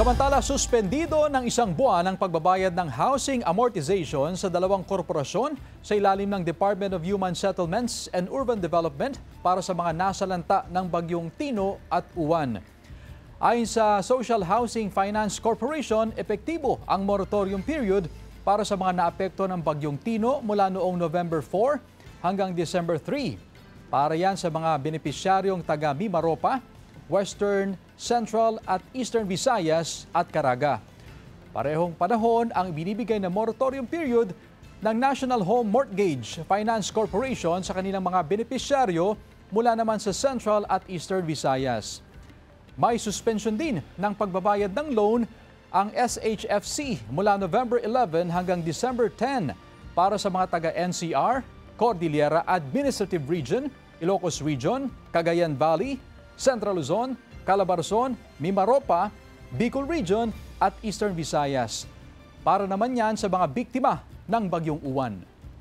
Samantala, suspendido ng isang buwan ang pagbabayad ng housing amortization sa dalawang korporasyon sa ilalim ng Department of Human Settlements and Urban Development para sa mga nasalanta ng bagyong Tino at Uwan. Ayon sa Social Housing Finance Corporation, epektibo ang moratorium period para sa mga naapekto ng bagyong Tino mula noong November 4 hanggang December 3. Para yan sa mga benepisyaryong taga Mimaropa, Western, Central at Eastern Visayas at Caraga. Parehong panahon ang binibigay na moratorium period ng National Home Mortgage Finance Corporation sa kanilang mga benepisyaryo mula naman sa Central at Eastern Visayas. May suspension din ng pagbabayad ng loan ang SHFC mula November 11 hanggang December 10 para sa mga taga-NCR, Cordillera Administrative Region, Ilocos Region, Cagayan Valley, Central Luzon, Calabarzon, Mimaropa, Bicol Region at Eastern Visayas. Para naman yan sa mga biktima ng bagyong Uwan.